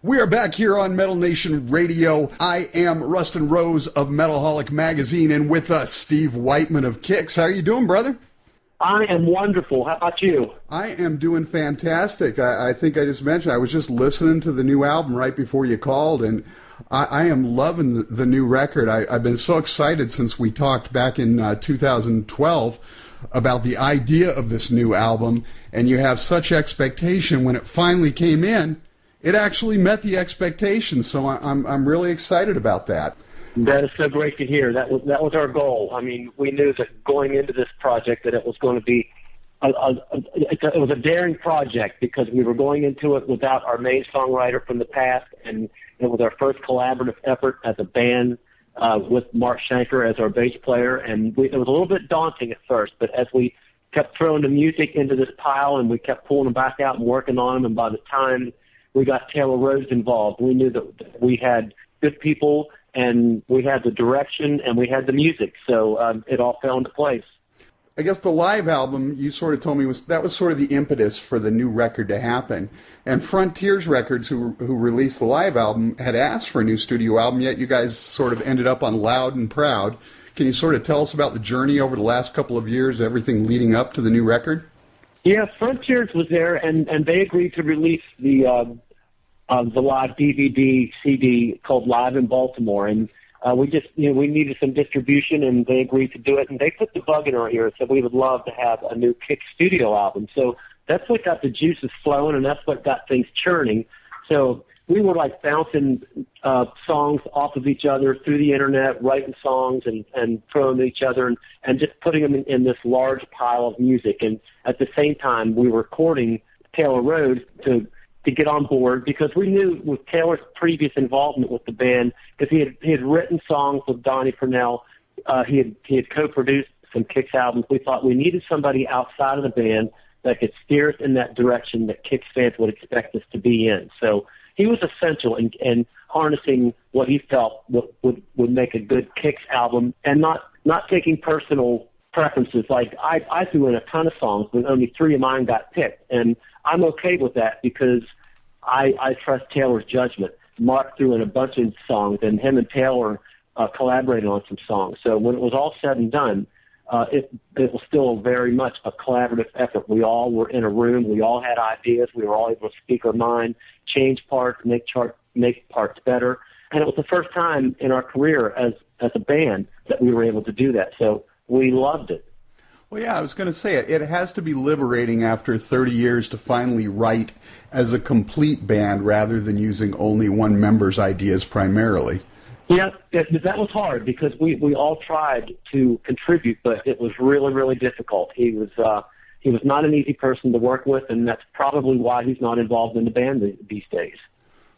We are back here on Metal Nation Radio. I am Rustin Rose of Metalholic Magazine, and with us, Steve Whiteman of KIX. How are you doing, brother? I am wonderful. How about you? I am doing fantastic. I think I just mentioned, I was just listening to the new album right before you called, and I am loving the new record. I've been so excited since we talked back in 2012 about the idea of this new album, and you have such expectation when it finally came in. It actually met the expectations, so I'm really excited about that. That is so great to hear. That was our goal. I mean, we knew that going into this project that it was going to be it was a daring project because we were going into it without our main songwriter from the past, and it was our first collaborative effort as a band with Mark Shanker as our bass player, and it was a little bit daunting at first, but as we kept throwing the music into this pile and we kept pulling them back out and working on them, and by the time we got Taylor Rhodes involved, we knew that we had good people and we had the direction and we had the music, so it all fell into place. I guess the live album, you sort of told me, was sort of the impetus for the new record to happen. And Frontiers Records, who released the live album, had asked for a new studio album, yet you guys sort of ended up on Loud and Proud. Can you sort of tell us about the journey over the last couple of years, everything leading up to the new record? Yeah, Frontiers was there, and they agreed to release the live DVD CD called Live in Baltimore, and we needed some distribution, and they agreed to do it, and they put the bug in our ear and said we would love to have a new KIX studio album. So that's what got the juices flowing, and that's what got things churning. So we were like bouncing songs off of each other through the internet, writing songs and throwing them at each other and just putting them in this large pile of music. And at the same time, we were recording Taylor Rhodes to get on board, because we knew with Taylor's previous involvement with the band, because he had written songs with Donnie Purnell, he had co-produced some KIX albums. We thought we needed somebody outside of the band that could steer us in that direction that KIX fans would expect us to be in. So he was essential in harnessing what he felt would make a good KIX album, and not taking personal preferences. Like I threw in a ton of songs, but only 3 of mine got picked, and I'm okay with that because I trust Taylor's judgment. Mark threw in a bunch of songs, and him and Taylor collaborated on some songs. So when it was all said and done, it was still very much a collaborative effort. We all were in a room. We all had ideas. We were all able to speak our mind, change parts, make parts better. And it was the first time in our career as a band that we were able to do that. So we loved it. Well, yeah, I was going to say it has to be liberating after 30 years to finally write as a complete band rather than using only one member's ideas primarily. Yeah, that was hard because we all tried to contribute, but it was really, really difficult. He was not an easy person to work with, and that's probably why he's not involved in the band these days.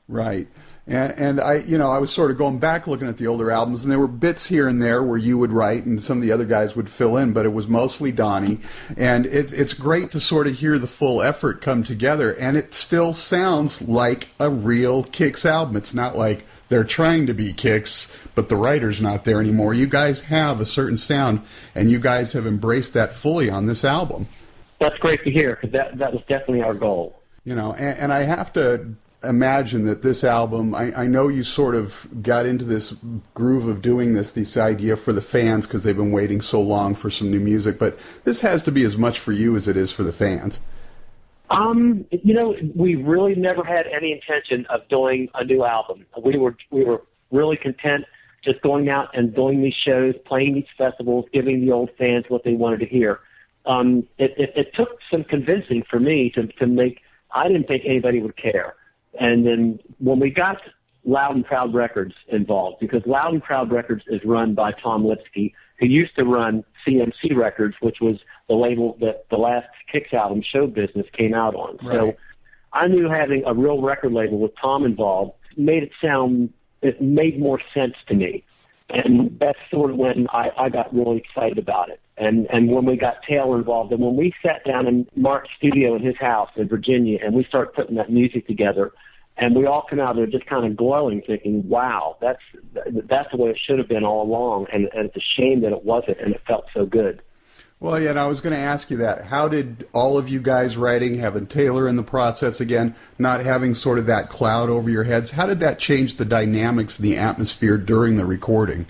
Right. And I was sort of going back looking at the older albums, and there were bits here and there where you would write and some of the other guys would fill in, but it was mostly Donnie. And it's great to sort of hear the full effort come together, and it still sounds like a real KIX album. It's not like they're trying to be KIX, but the writer's not there anymore. You guys have a certain sound, and you guys have embraced that fully on this album. That's great to hear, because that was definitely our goal. And I have to imagine that this album, I know you sort of got into this groove of doing this idea for the fans because they've been waiting so long for some new music, but this has to be as much for you as it is for the fans. We really never had any intention of doing a new album. We were really content just going out and doing these shows, playing these festivals, giving the old fans what they wanted to hear. It took some convincing for me to make. I didn't think anybody would care. And then when we got Loud and Proud Records involved, because Loud and Proud Records is run by Tom Lipsky, who used to run CMC Records, which was the label that the last KIX album, Show Business, came out on. Right. So I knew having a real record label with Tom involved it made more sense to me. And that's sort of when I got really excited about it. And when we got Taylor involved, and when we sat down in Mark's studio in his house in Virginia, and we started putting that music together, and we all come out there just kind of glowing, thinking, wow, that's the way it should have been all along, and it's a shame that it wasn't, and it felt so good. Well, yeah, and I was going to ask you that. How did all of you guys writing, having Taylor in the process again, not having sort of that cloud over your heads, how did that change the dynamics of the atmosphere during the recording?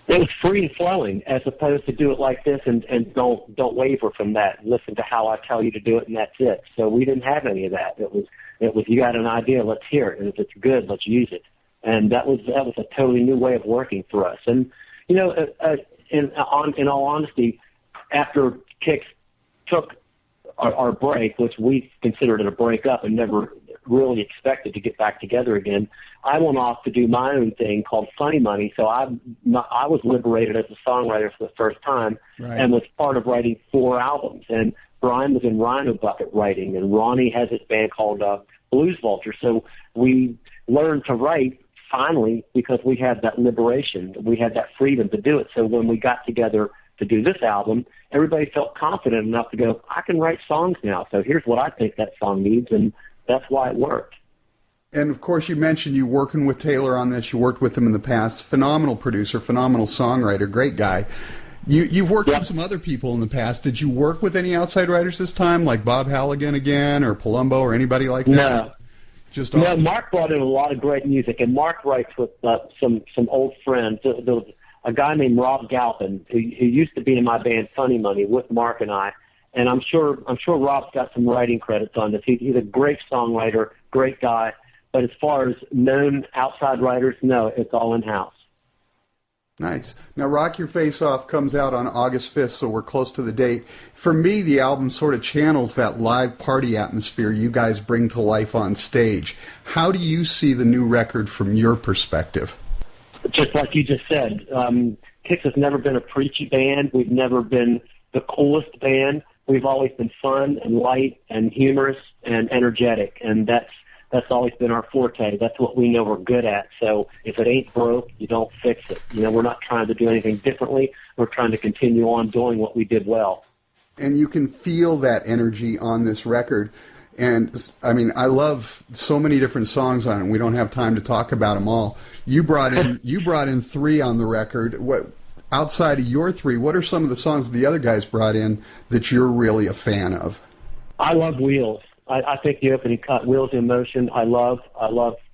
It was free and flowing, as opposed to do it like this and don't waver from that. Listen to how I tell you to do it, and that's it. So we didn't have any of that. It was you got an idea, let's hear it, and if it's good, let's use it. And that was a totally new way of working for us. And in all honesty, after KIX took our break, which we considered it a breakup and never really expected to get back together again, I went off to do my own thing called Funny Money. So I was liberated as a songwriter for the first time, right, and was part of writing 4 albums. And Brian was in Rhino Bucket writing, and Ronnie has his band called Blues Vulture. So we learned to write finally because we had that liberation. We had that freedom to do it. So when we got together to do this album, everybody felt confident enough to go, I can write songs now, so here's what I think that song needs, and that's why it worked. And, of course, you mentioned you working with Taylor on this. You worked with him in the past. Phenomenal producer, phenomenal songwriter, great guy. You've worked with some other people in the past. Did you work with any outside writers this time, like Bob Halligan again, or Palumbo, or anybody like that? No, Mark brought in a lot of great music, and Mark writes with some old friends. There was a guy named Rob Galpin who used to be in my band Funny Money with Mark and I, and I'm sure Rob's got some writing credits on this. He's a great songwriter, great guy, but as far as known outside writers, no, it's all in-house. Nice. Now, Rock Your Face Off comes out on August 5th, so we're close to the date. For me, the album sort of channels that live party atmosphere you guys bring to life on stage. How do you see the new record from your perspective? Just like you just said, KIX has never been a preachy band. We've never been the coolest band. We've always been fun and light and humorous and energetic, and that's always been our forte. That's what we know we're good at. So if it ain't broke, you don't fix it. We're not trying to do anything differently. We're trying to continue on doing what we did well. And you can feel that energy on this record. And, I mean, I love so many different songs on it. We don't have time to talk about them all. You brought in 3 on the record. What, outside of your 3, what are some of the songs the other guys brought in that you're really a fan of? I love Wheels. I think the opening cut, Wheels in Motion, I love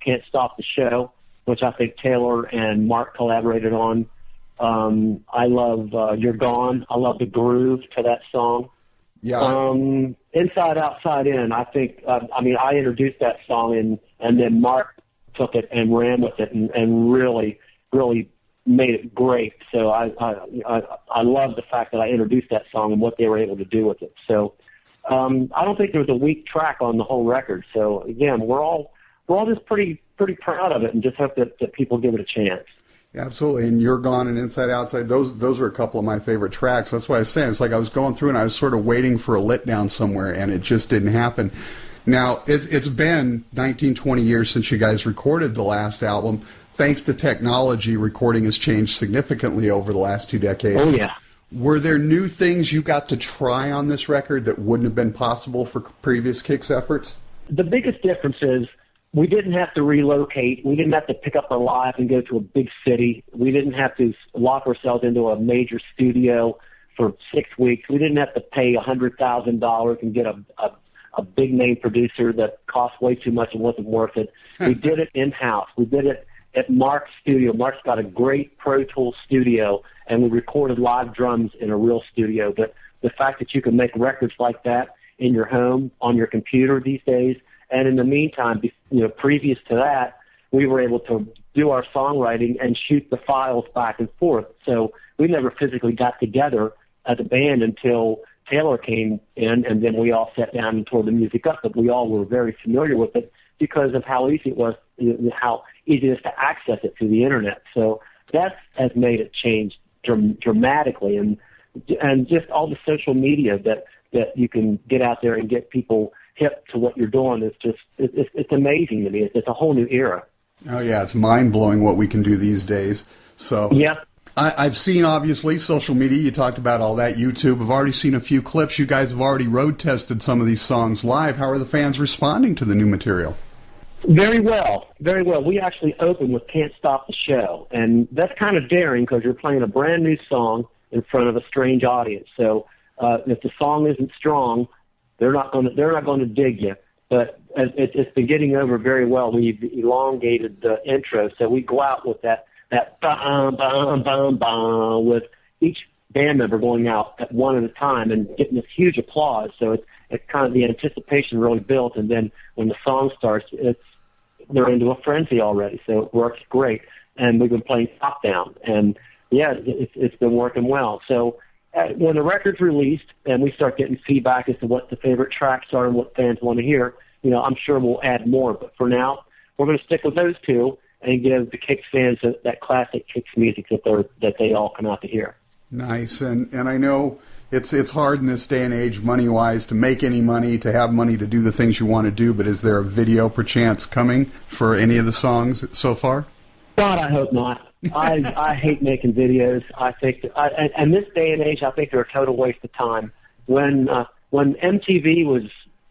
Can't Stop the Show, which I think Taylor and Mark collaborated on. I love You're Gone. I love the groove to that song. Yeah. Inside, Outside, In, I think, I introduced that song and then Mark took it and ran with it and really, really made it great. So I love the fact that I introduced that song and what they were able to do with it. So I don't think there was a weak track on the whole record. So again, we're all just pretty proud of it, and just hope that people give it a chance. Yeah, absolutely. And You're Gone and Inside Outside, those are a couple of my favorite tracks. That's why I was saying, it's like I was going through and I was sort of waiting for a letdown somewhere, and it just didn't happen. Now, it's been 19, 20 years since you guys recorded the last album. Thanks to technology, recording has changed significantly over the last 2 decades. Oh, yeah. Were there new things you got to try on this record that wouldn't have been possible for previous KIX efforts? The biggest difference is we didn't have to relocate. We didn't have to pick up our lives and go to a big city. We didn't have to lock ourselves into a major studio for 6 weeks. We didn't have to pay $100,000 and get a big-name producer that cost way too much and wasn't worth it. We did it in-house. We did it at Mark's studio. Mark's got a great Pro Tools studio, and we recorded live drums in a real studio. But the fact that you can make records like that in your home, on your computer these days, and in the meantime, previous to that, we were able to do our songwriting and shoot the files back and forth. So we never physically got together as a band until Taylor came in, and then we all sat down and tore the music up. But we all were very familiar with it because of how easy it was, how easy it is to access it through the internet. So that has made it change dramatically, and just all the social media that you can get out there and get people hip to what you're doing is just it's amazing to me. It's a whole new era. Oh yeah, it's mind blowing what we can do these days. So yeah. I've seen, obviously, social media. You talked about all that. YouTube. I've already seen a few clips. You guys have already road tested some of these songs live. How are the fans responding to the new material? Very well, very well. We actually opened with Can't Stop the Show, and that's kind of daring because you're playing a brand new song in front of a strange audience. So If the song isn't strong, they're not going to dig you. But it's been getting over very well. We've elongated the intro, so we go out with that bum bum bum bum, with each band member going out at one at a time and getting this huge applause. So it's kind of the anticipation really built, and then when the song starts, they're into a frenzy already. So it works great, and we've been playing top down, and yeah, it's been working well. So when the record's released and we start getting feedback as to what the favorite tracks are and what fans want to hear, I'm sure we'll add more. But for now, we're going to stick with those two and give the KIX fans that classic KIX music that they all come out to hear. Nice. And I know it's hard in this day and age, money-wise, to make any money, to have money to do the things you want to do, but is there a video perchance coming for any of the songs so far? God, I hope not. I hate making videos. I think, and this day and age, I think they're a total waste of time. When MTV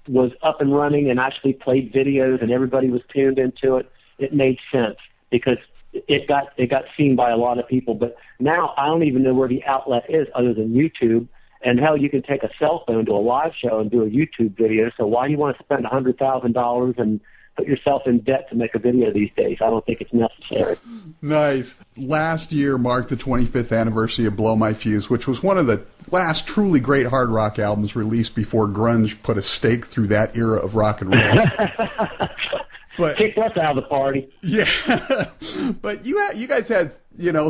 was up and running and actually played videos and everybody was tuned into it, it made sense because it got seen by a lot of people. But now I don't even know where the outlet is other than YouTube. And hell, you can take a cell phone to a live show and do a YouTube video. So why do you want to spend $100,000 and put yourself in debt to make a video these days? I don't think it's necessary. Nice. Last year marked the 25th anniversary of Blow My Fuse, which was one of the last truly great hard rock albums released before grunge put a stake through that era of rock and roll. But kicked us out of the party. Yeah, but you guys had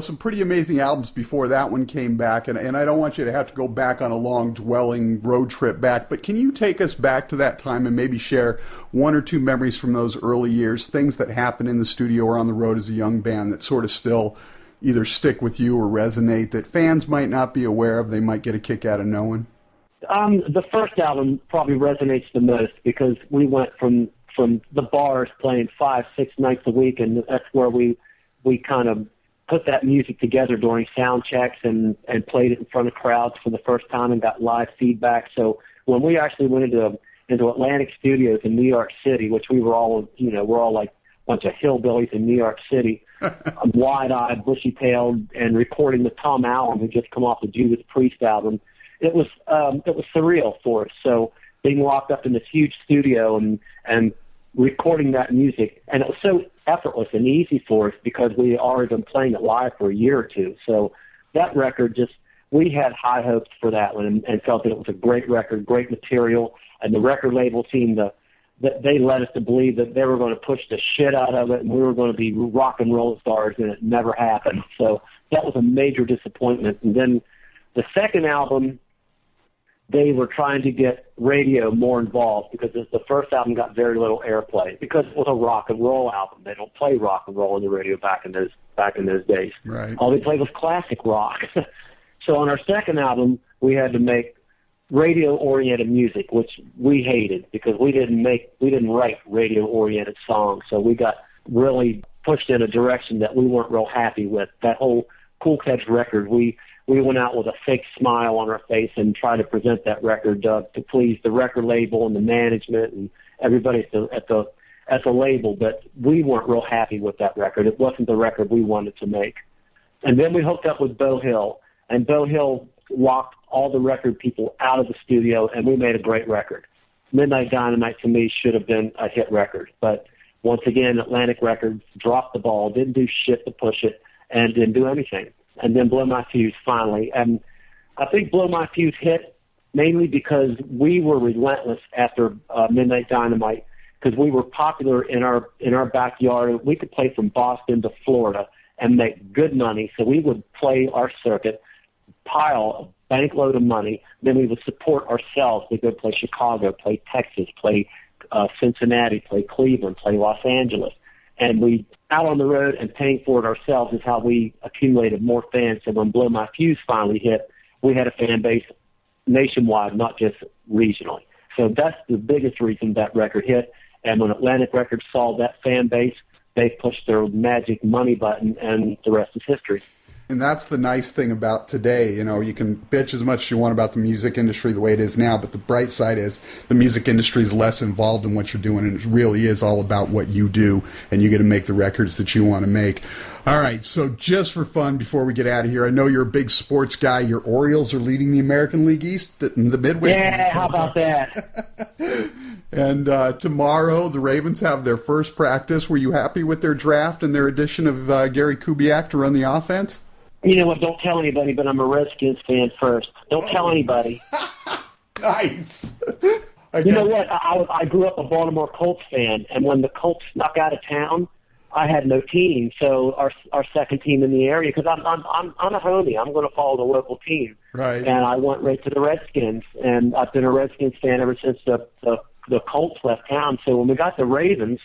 some pretty amazing albums before that one came back, and I don't want you to have to go back on a long dwelling road trip back. But can you take us back to that time and maybe share one or two memories from those early years, things that happened in the studio or on the road as a young band that sort of still either stick with you or resonate that fans might not be aware of, they might get a kick out of knowing? The first album probably resonates the most because we went from the bars playing 5-6 nights a week, and that's where we kind of put that music together during sound checks and played it in front of crowds for the first time and got live feedback. So when we actually went into Atlantic Studios in New York City, which we're all like a bunch of hillbillies in New York City, wide-eyed, bushy-tailed, and recording with Tom Allen, who just come off the Judas Priest album, it was surreal for us. So being locked up in this huge studio and recording that music, and it was so effortless and easy for us because we had already been playing it live for a year or two. So that record, we had high hopes for that one and felt that it was a great record, great material, and the record label seemed that they led us to believe that they were going to push the shit out of it and we were going to be rock and roll stars, and it never happened. So that was a major disappointment. And then the second album, they were trying to get radio more involved because the first album got very little airplay because it was a rock and roll album. They don't play rock and roll on the radio back in those days. Right. All they played was classic rock. So on our second album, we had to make radio-oriented music, which we hated because we didn't write radio-oriented songs. So we got really pushed in a direction that we weren't real happy with. That whole Cool Catch record, we went out with a fake smile on our face and tried to present that record to please the record label and the management and everybody at the label, but we weren't real happy with that record. It wasn't the record we wanted to make. And then we hooked up with Bo Hill, and Bo Hill locked all the record people out of the studio, and we made a great record. Midnight Dynamite, to me, should have been a hit record, but once again, Atlantic Records dropped the ball, didn't do shit to push it, and didn't do anything. And then Blow My Fuse finally. And I think Blow My Fuse hit mainly because we were relentless after Midnight Dynamite because we were popular in our backyard. We could play from Boston to Florida and make good money. So we would play our circuit, pile a bank load of money. Then we would support ourselves. We'd go play Chicago, play Texas, play Cincinnati, play Cleveland, play Los Angeles. And we out on the road and paying for it ourselves is how we accumulated more fans. So when Blow My Fuse finally hit, we had a fan base nationwide, not just regionally. So that's the biggest reason that record hit. And when Atlantic Records saw that fan base, they pushed their magic money button, and the rest is history. And that's the nice thing about today. You know, you can bitch as much as you want about the music industry the way it is now, but the bright side is the music industry is less involved in what you're doing, and it really is all about what you do, and you get to make the records that you want to make. All right, so just for fun, before we get out of here, I know you're a big sports guy. Your Orioles are leading the American League East in the Midway. Yeah, how about that? And tomorrow, the Ravens have their first practice. Were you happy with their draft and their addition of Gary Kubiak to run the offense? You know what? Don't tell anybody, but I'm a Redskins fan first. Don't tell anybody. Nice. You know what? I grew up a Baltimore Colts fan, and when the Colts snuck out of town, I had no team. So our second team in the area, because I'm a homie. I'm going to follow the local team. Right. And I went right to the Redskins, and I've been a Redskins fan ever since the Colts left town. So when we got the Ravens,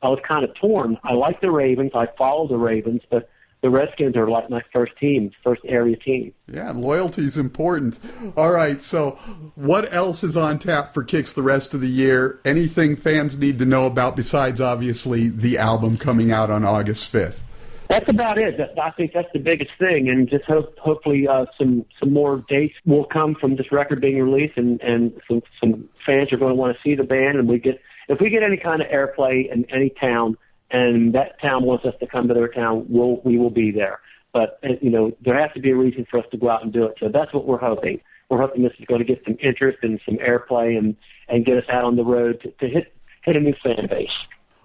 I was kind of torn. I like the Ravens. I follow the Ravens, but the Redskins are like my first team, first area team. Yeah, loyalty is important. All right, so what else is on tap for KIX the rest of the year? Anything fans need to know about besides, obviously, the album coming out on August 5th? That's about it. I think that's the biggest thing, and just hopefully some more dates will come from this record being released, and some fans are going to want to see the band, and if we get any kind of airplay in any town, and that town wants us to come to their town, we will be there. But, you know, there has to be a reason for us to go out and do it. So that's what we're hoping. We're hoping this is going to get some interest and some airplay and get us out on the road to hit a new fan base.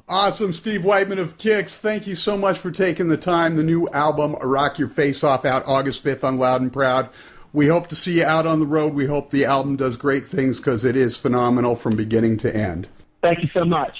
Awesome. Steve Whiteman of KIX, thank you so much for taking the time. The new album, Rock Your Face Off, out August 5th on Loud and Proud. We hope to see you out on the road. We hope the album does great things because it is phenomenal from beginning to end. Thank you so much.